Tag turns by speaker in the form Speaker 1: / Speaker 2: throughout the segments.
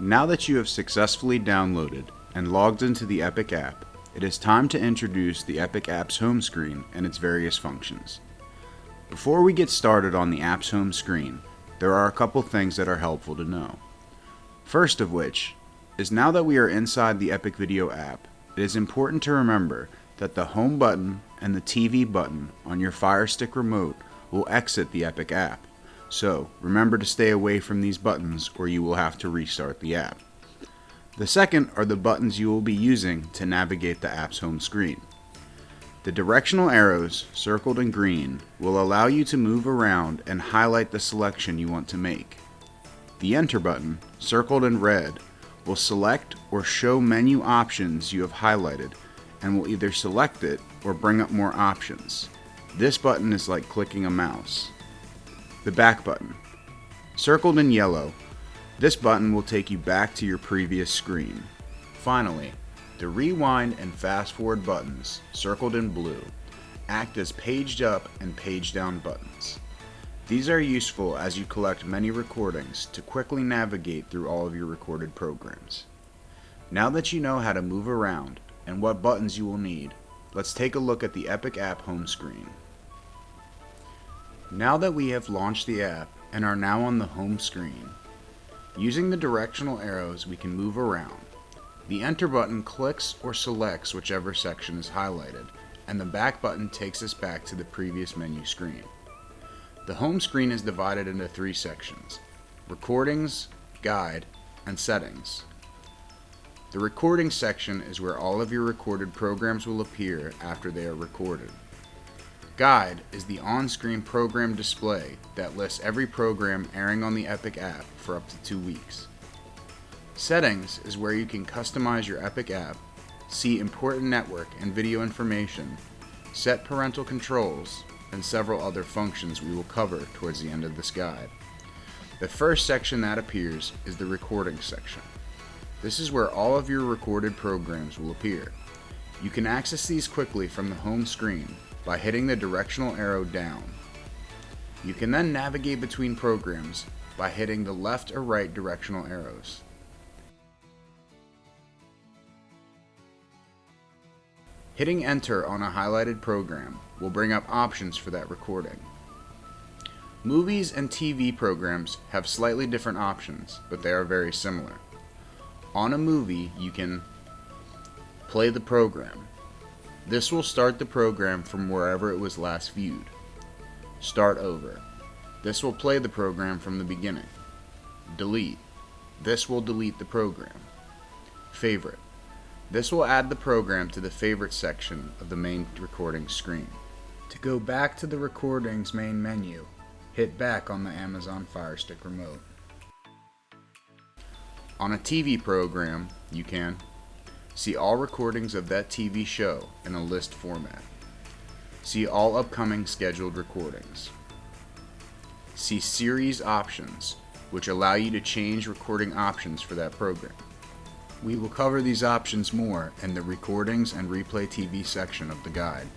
Speaker 1: Now that you have successfully downloaded and logged into the Epic app, it is time to introduce the Epic app's home screen and its various functions. Before we get started on the app's home screen, there are a couple things that are helpful to know. First of which is, now that we are inside the Epic Video app, it is important to remember that the home button and the TV button on your Fire Stick remote will exit the Epic app. So remember to stay away from these buttons or you will have to restart the app. The second are the buttons you will be using to navigate the app's home screen. The directional arrows, circled in green, will allow you to move around and highlight the selection you want to make. The Enter button, circled in red, will select or show menu options you have highlighted and will either select it or bring up more options. This button is like clicking a mouse. The Back button, circled in yellow, this button will take you back to your previous screen. Finally, the Rewind and Fast Forward buttons, circled in blue, act as paged up and paged down buttons. These are useful as you collect many recordings to quickly navigate through all of your recorded programs. Now that you know how to move around and what buttons you will need, let's take a look at the Epic app home screen. Now that we have launched the app and are now on the home screen, using the directional arrows we can move around. The Enter button clicks or selects whichever section is highlighted, and the Back button takes us back to the previous menu screen. The home screen is divided into three sections: Recordings, Guide, and Settings. The Recording section is where all of your recorded programs will appear after they are recorded. Guide is the on-screen program display that lists every program airing on the Epic app for up to 2 weeks. Settings is where you can customize your Epic app, see important network and video information, set parental controls, and several other functions we will cover towards the end of this guide. The first section that appears is the Recording section. This is where all of your recorded programs will appear. You can access these quickly from the home screen by hitting the directional arrow down. You can then navigate between programs by hitting the left or right directional arrows. Hitting Enter on a highlighted program will bring up options for that recording. Movies and TV programs have slightly different options, but they are very similar. On a movie, you can play the program. This will start the program from wherever it was last viewed. Start over. This will play the program from the beginning. Delete. This will delete the program. Favorite. This will add the program to the Favorites section of the main recording screen. To go back to the recording's main menu, hit back on the Amazon Fire Stick remote. On a TV program, you can see all recordings of that TV show in a list format. See all upcoming scheduled recordings. See series options, which allow you to change recording options for that program. We will cover these options more in the Recordings and Replay TV section of the guide.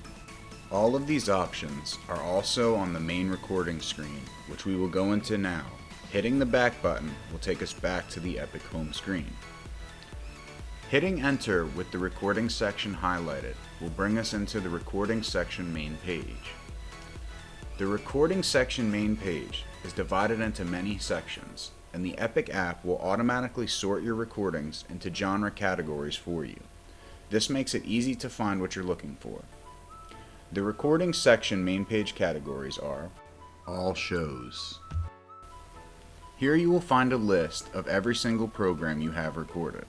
Speaker 1: All of these options are also on the main recording screen, which we will go into now. Hitting the Back button will take us back to the Epic home screen. Hitting Enter with the Recording section highlighted will bring us into the Recording section main page. The Recording section main page is divided into many sections, and the Epic app will automatically sort your recordings into genre categories for you. This makes it easy to find what you're looking for. The Recording section main page categories are All Shows. Here you will find a list of every single program you have recorded.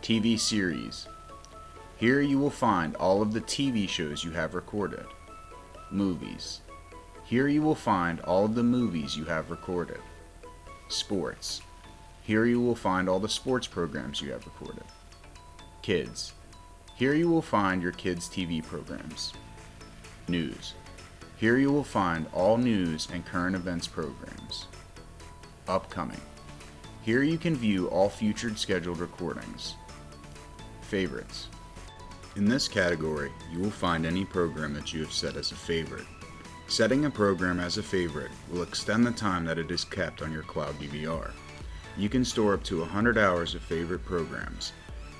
Speaker 1: TV Series. Here you will find all of the TV shows you have recorded. Movies. Here you will find all of the movies you have recorded. Sports. Here you will find all the sports programs you have recorded. Kids. Here you will find your kids' TV programs. News. Here you will find all news and current events programs. Upcoming. Here you can view all future scheduled recordings. Favorites. In this category, you will find any program that you have set as a favorite. Setting a program as a favorite will extend the time that it is kept on your cloud DVR. You can store up to 100 hours of favorite programs,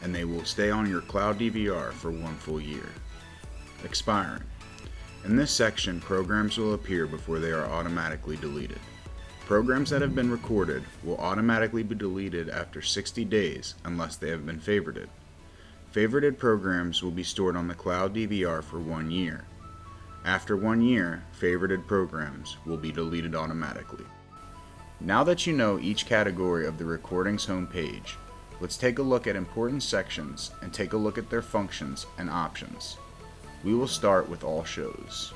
Speaker 1: and they will stay on your cloud DVR for 1 full year. Expiring. In this section, programs will appear before they are automatically deleted. Programs that have been recorded will automatically be deleted after 60 days unless they have been favorited. Favorited programs will be stored on the cloud DVR for 1 year. After 1 year, favorited programs will be deleted automatically. Now that you know each category of the recording's homepage, let's take a look at important sections and take a look at their functions and options. We will start with All Shows.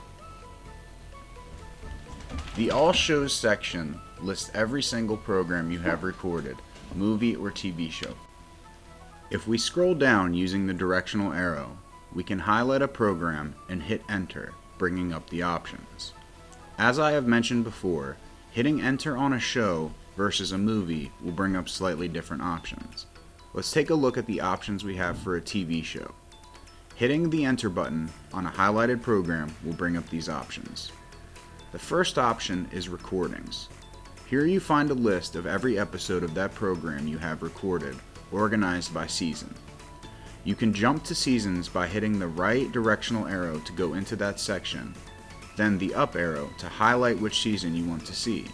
Speaker 1: The All Shows section lists every single program you have recorded, movie or TV show. If we scroll down using the directional arrow, we can highlight a program and hit Enter, bringing up the options. As I have mentioned before, hitting Enter on a show versus a movie will bring up slightly different options. Let's take a look at the options we have for a TV show. Hitting the Enter button on a highlighted program will bring up these options. The first option is Recordings. Here you find a list of every episode of that program you have recorded, organized by season. You can jump to seasons by hitting the right directional arrow to go into that section, then the up arrow to highlight which season you want to see.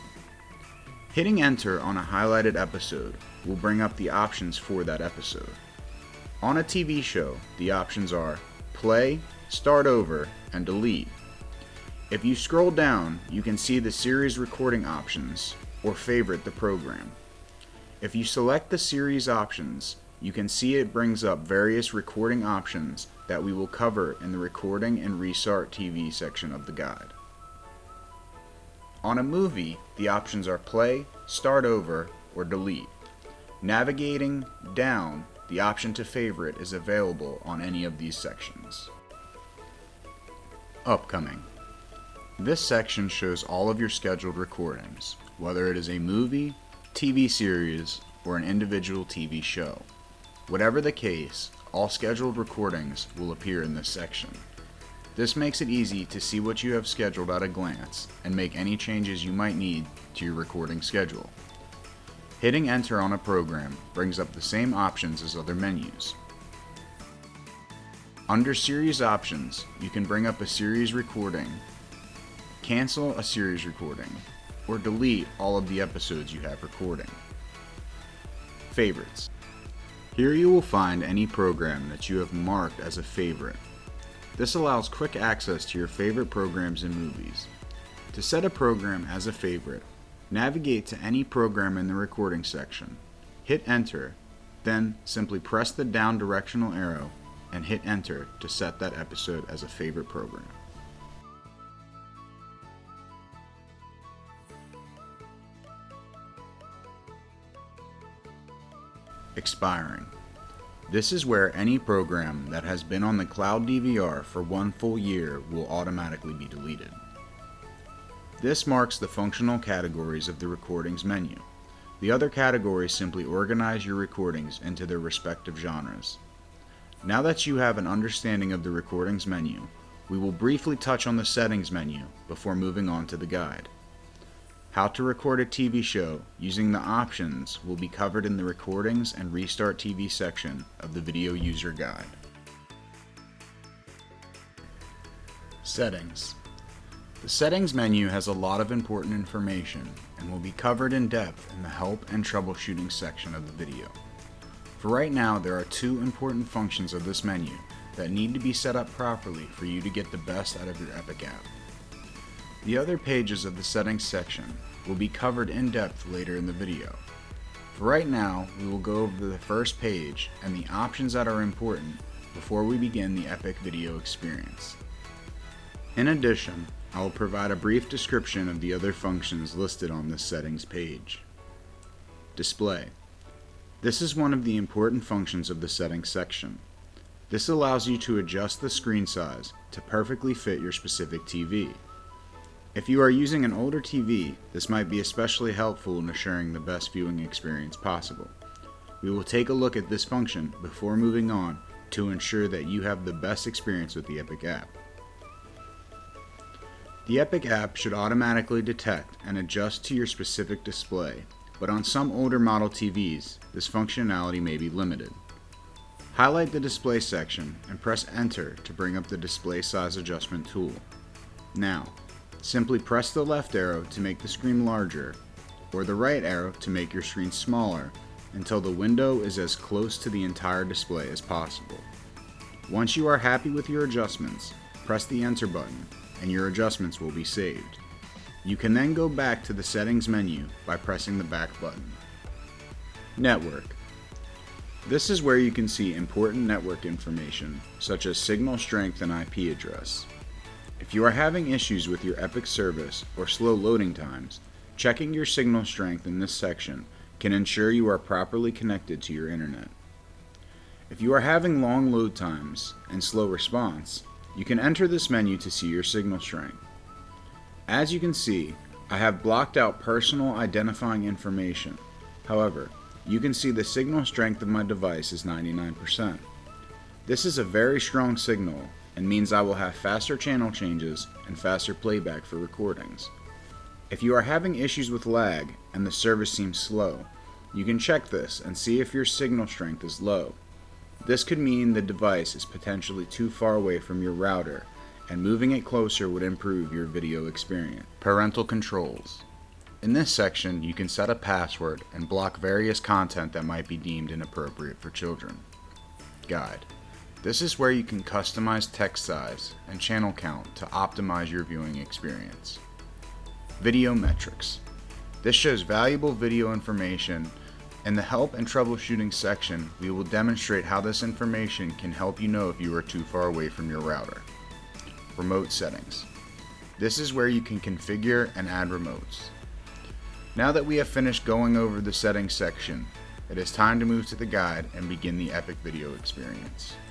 Speaker 1: Hitting Enter on a highlighted episode will bring up the options for that episode. On a TV show, the options are Play, Start Over, and Delete. If you scroll down, you can see the series recording options or favorite the program. If you select the series options, you can see it brings up various recording options that we will cover in the Recording and Restart TV section of the guide. On a movie, the options are Play, Start Over, or Delete. Navigating down, the option to favorite is available on any of these sections. Upcoming. This section shows all of your scheduled recordings, whether it is a movie, TV series, or an individual TV show. Whatever the case, all scheduled recordings will appear in this section. This makes it easy to see what you have scheduled at a glance and make any changes you might need to your recording schedule. Hitting Enter on a program brings up the same options as other menus. Under Series Options, you can bring up a series recording, cancel a series recording, or delete all of the episodes you have recording. Favorites. Here you will find any program that you have marked as a favorite. This allows quick access to your favorite programs and movies. To set a program as a favorite, navigate to any program in the recording section, hit Enter, then simply press the down directional arrow and hit Enter to set that episode as a favorite program. Expiring. This is where any program that has been on the cloud DVR for 1 full year will automatically be deleted. This marks the functional categories of the recordings menu. The other categories simply organize your recordings into their respective genres. Now that you have an understanding of the recordings menu, we will briefly touch on the settings menu before moving on to the guide. How to record a TV show using the options will be covered in the Recordings and Restart TV section of the Video User Guide. Settings. The Settings menu has a lot of important information and will be covered in depth in the Help and Troubleshooting section of the video. For right now, there are 2 important functions of this menu that need to be set up properly for you to get the best out of your Epic app. The other pages of the Settings section will be covered in depth later in the video. For right now, we will go over the first page and the options that are important before we begin the Epic video experience. In addition, I will provide a brief description of the other functions listed on this Settings page. Display. This is one of the important functions of the Settings section. This allows you to adjust the screen size to perfectly fit your specific TV. If you are using an older TV, this might be especially helpful in assuring the best viewing experience possible. We will take a look at this function before moving on to ensure that you have the best experience with the Epic app. The Epic app should automatically detect and adjust to your specific display but on some older model TVs, this functionality may be limited. Highlight the display section and press Enter to bring up the display size adjustment tool. Now, simply press the left arrow to make the screen larger, or the right arrow to make your screen smaller until the window is as close to the entire display as possible. Once you are happy with your adjustments, press the Enter button and your adjustments will be saved. You can then go back to the settings menu by pressing the back button. Network. This is where you can see important network information such as signal strength and IP address. If you are having issues with your Epic service or slow loading times, checking your signal strength in this section can ensure you are properly connected to your internet. If you are having long load times and slow response, you can enter this menu to see your signal strength. As you can see, I have blocked out personal identifying information. However, you can see the signal strength of my device is 99%. This is a very strong signal and means I will have faster channel changes and faster playback for recordings. If you are having issues with lag and the service seems slow, you can check this and see if your signal strength is low. This could mean the device is potentially too far away from your router, and moving it closer would improve your video experience. Parental controls. In this section, you can set a password and block various content that might be deemed inappropriate for children. Guide. This is where you can customize text size and channel count to optimize your viewing experience. Video metrics. This shows valuable video information. In the help and troubleshooting section, we will demonstrate how this information can help you know if you are too far away from your router. Remote settings. This is where you can configure and add remotes. Now that we have finished going over the settings section, it is time to move to the guide and begin the Epic video experience.